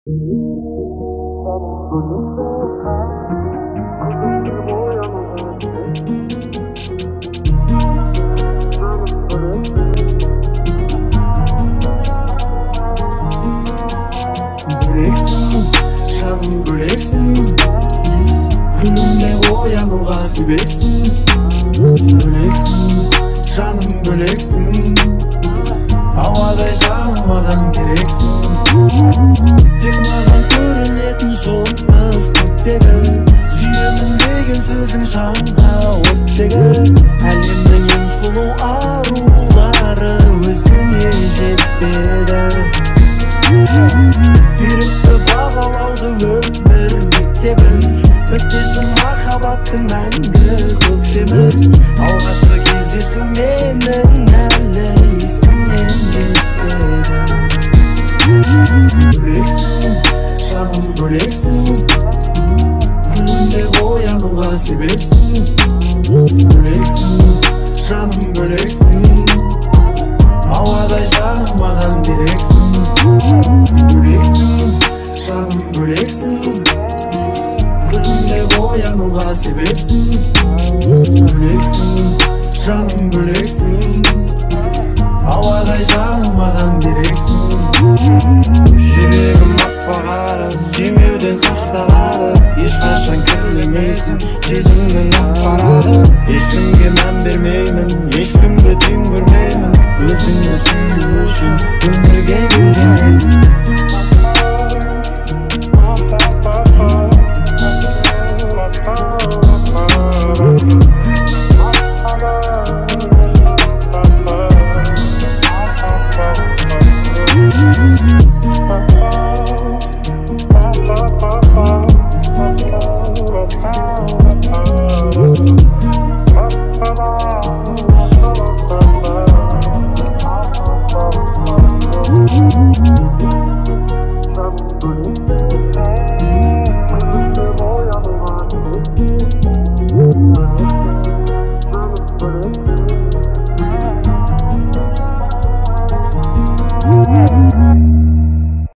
Böreksin, canım böreksin. Günümde uyanığa sebepsin. Böreksin, canım böreksin. Havada janmadan gereksin. Tek mağan görünетін жолымыз көптегі. Сүйемін деген сөзің жанға оттегі. Әлемнің ең сұлу арулары өзіңе жетпеді. Үйретті бағалауды өмір мектебі. Бітпесін махаббаттың мәңгі көктемі. Алғашқы кездесу менің әлі есімнен кетпеді. Бөлексің, жаным бөлексің. Күнімде оянуға себепсің. Бөлексің, жаным бөлексің. Ауадай жағмаған керексің. Бөлексің, жаным бөлексің. Күнімде оянуға себепсің. Бөлексің, жаным бөлексің.